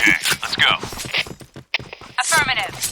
Okay, let's go. Affirmative.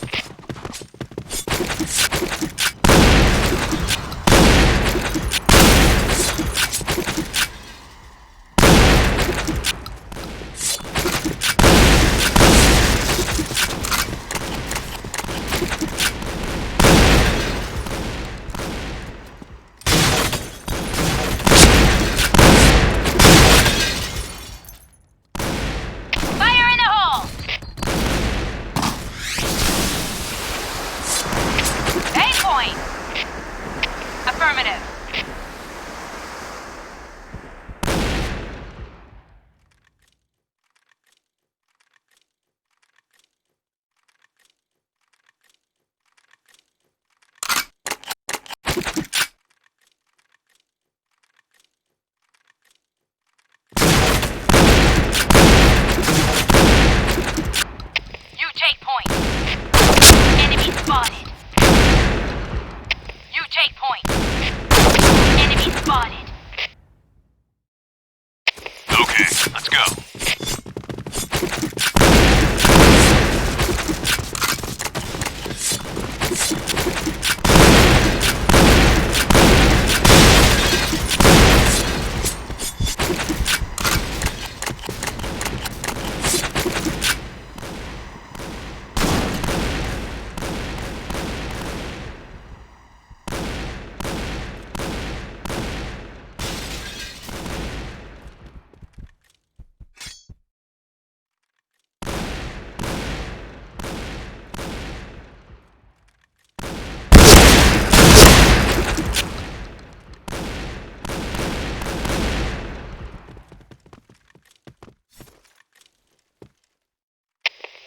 Affirmative. You take point. Enemy spotted. You take point. Enemy spotted. Okay, let's go.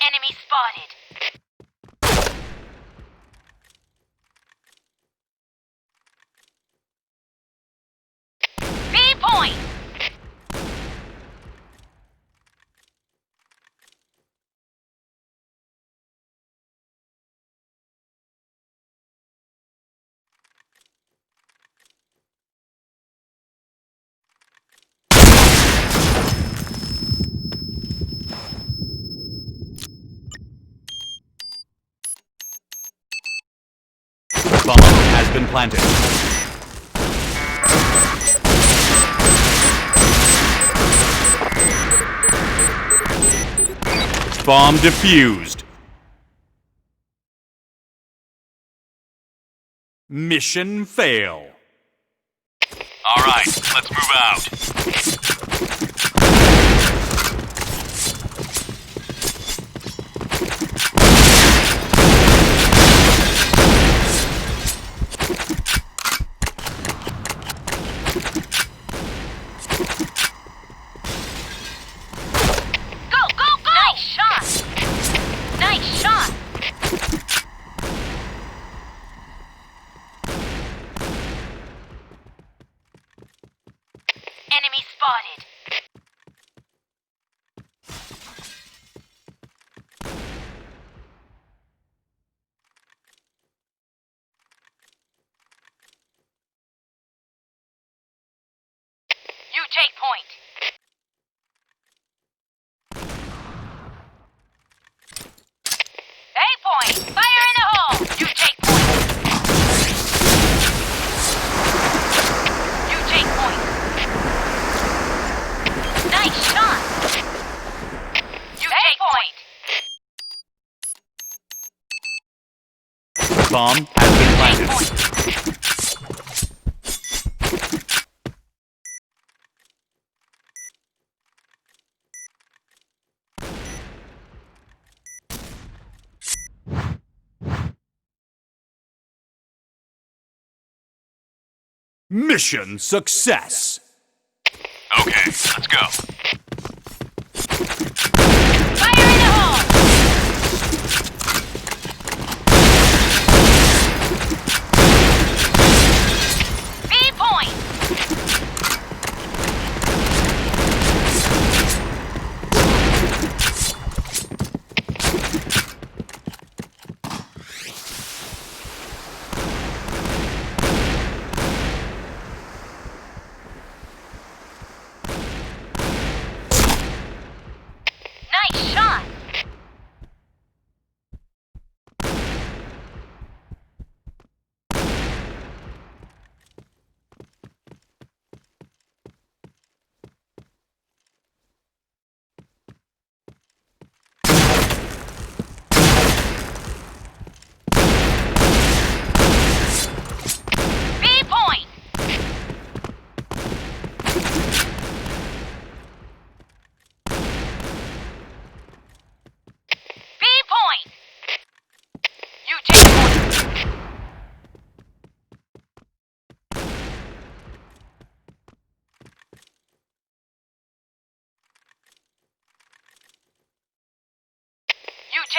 Enemy spotted. B point. Bomb has been planted. Bomb defused. Mission fail. All right, let's move out. Nice shot! Enemy spotted. You take point. Point! Fire in the hole! You take point! You take point! Nice shot! You take point! Bomb has been planted. Mission success! Okay, let's go. Fire in the hole! B point!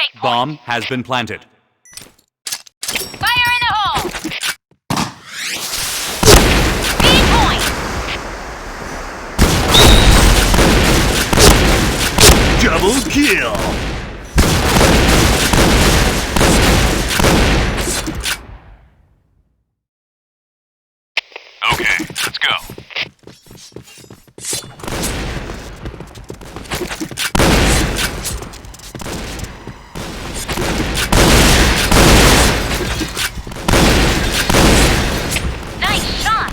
Take point. Bomb has been planted. Fire in the hole! Speed point! Double kill. Okay, let's go. Nice shot!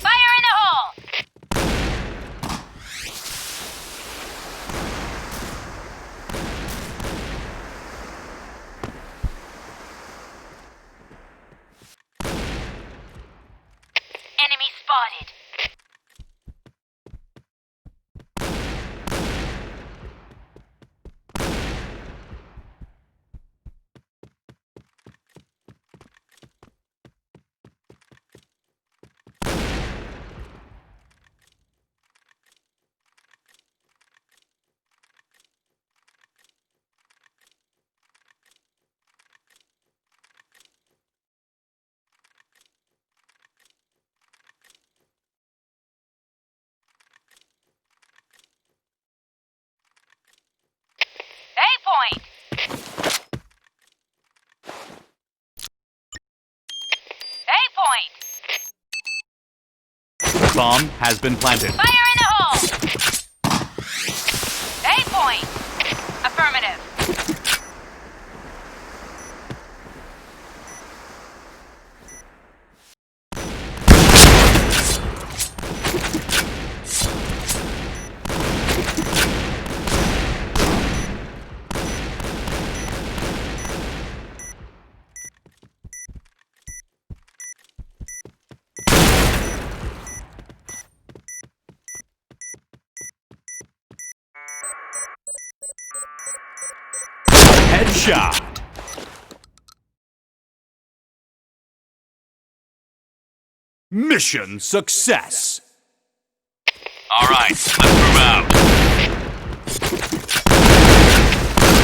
Fire in the hole! Enemy spotted. A point! A point! Bomb has been planted. Fire in the hole! A point! Affirmative. Headshot. Mission success. All right, let's move out.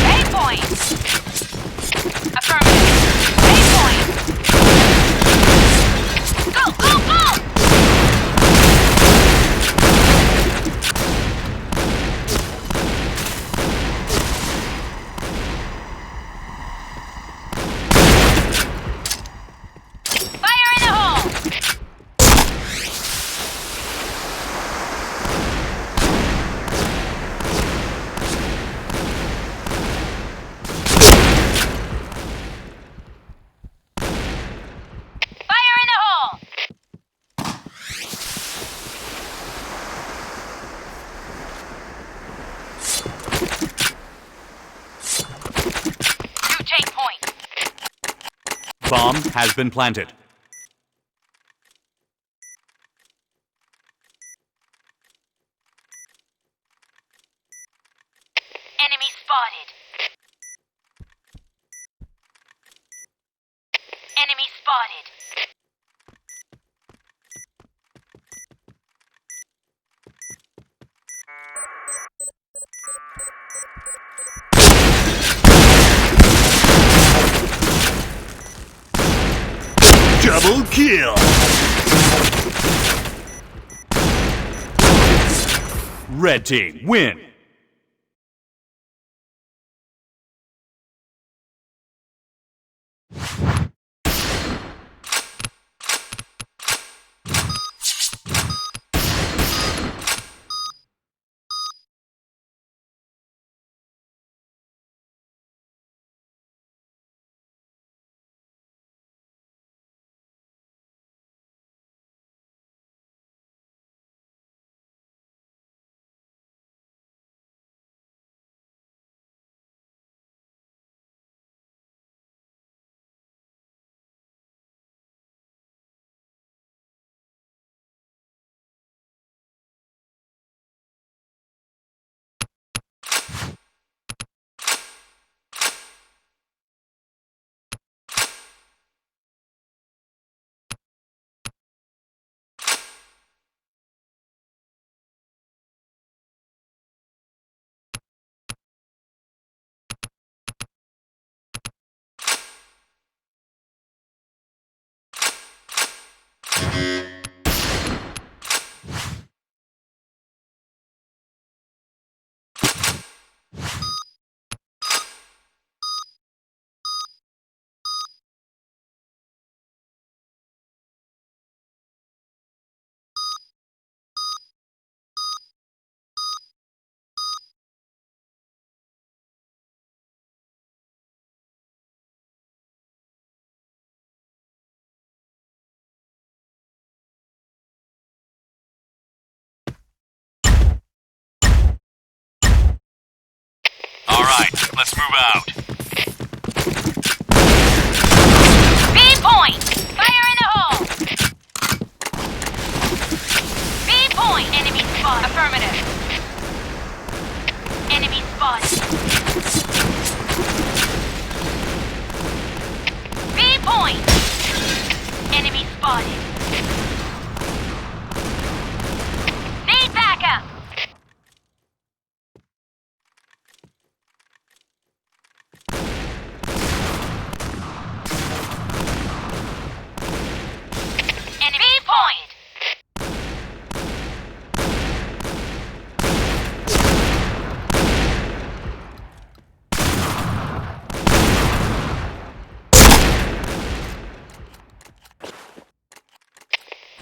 A point! Affirmative. A point! Go, go, go! Fire in the hole! Fire in the hole! You take point. Bomb has been planted. Enemy spotted. Enemy spotted. Double kill. Red team win. All right, let's move out. B point! Fire in the hole! B point! Enemy spot. Affirmative. Enemy spotted. B point! Enemy spotted. Need backup! Enemy B point!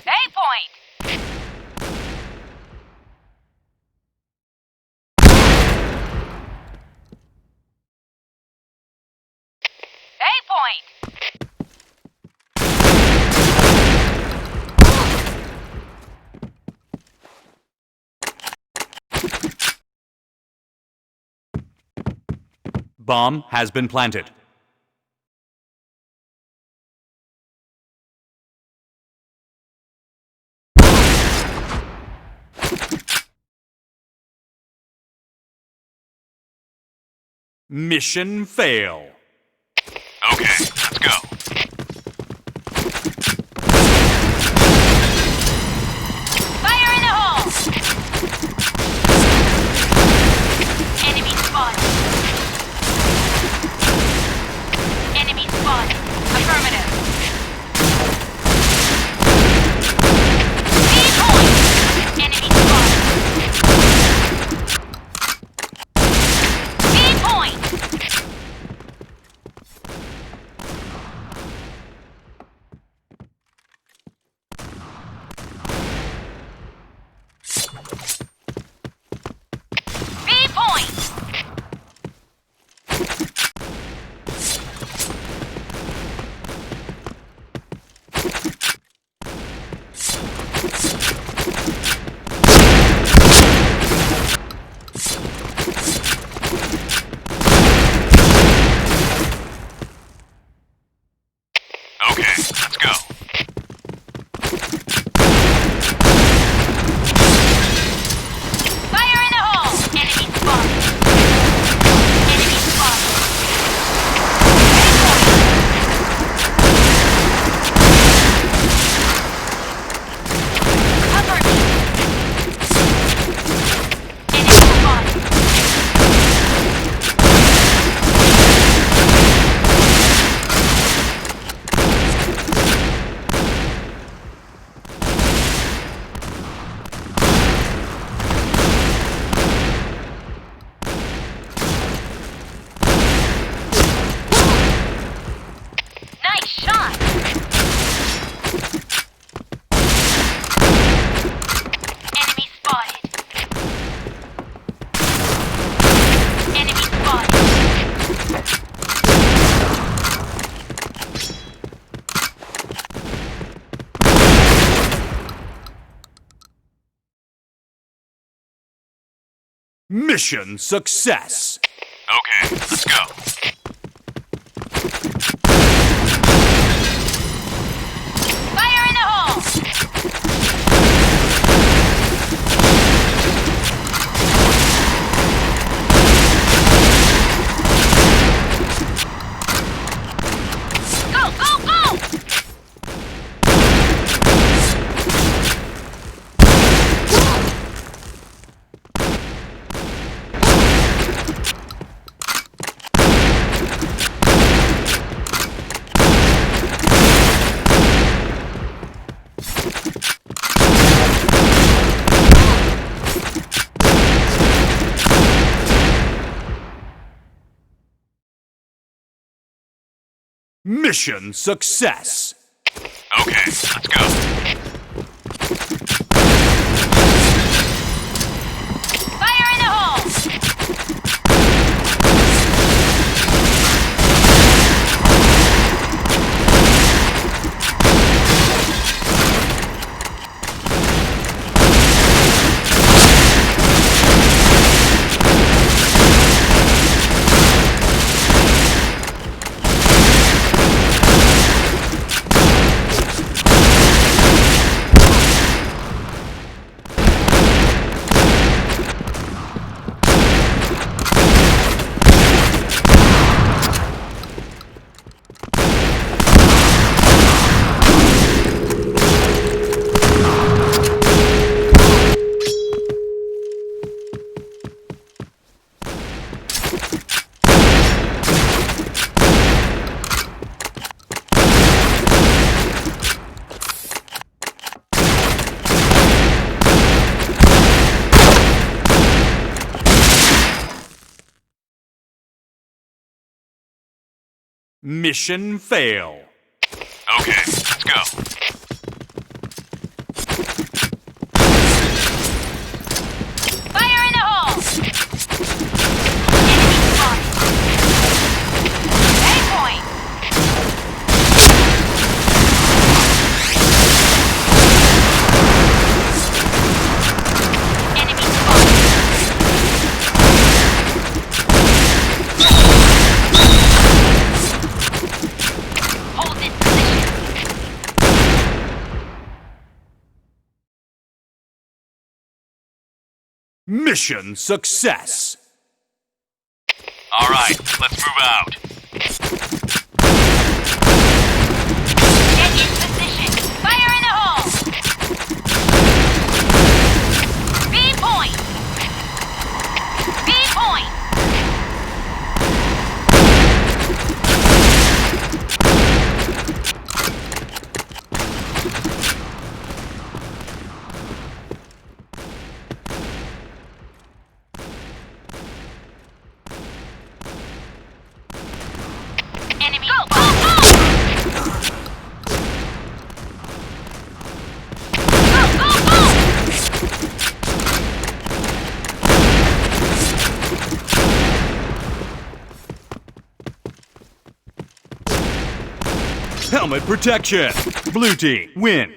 A point! A point! Bomb has been planted. Mission fail. Okay, let's go. Fire in the hole! Enemy spotted. Enemy spotted. Affirmative. B point! Enemy spotted. B point! B point! Okay, let's go. Fire in the hole! Enemy spotted. Enemy spotted. Cover me. Enemy spotted. Nice shot! Enemy spotted. Enemy spotted. Mission success. Okay, let's go. Fire in the hole! Go, go, go! Mission success. Okay, let's go. Fire in the hole! Mission fail. Okay, let's go. Fire in the hole! Enemy spotted. A point! Enemy spotted. Hold this position. Mission success. All right, let's move out. Get in position. Fire in the hole! B point! B point! Enemy go, go, go! Go, go, go! Helmet protection. Blue team win.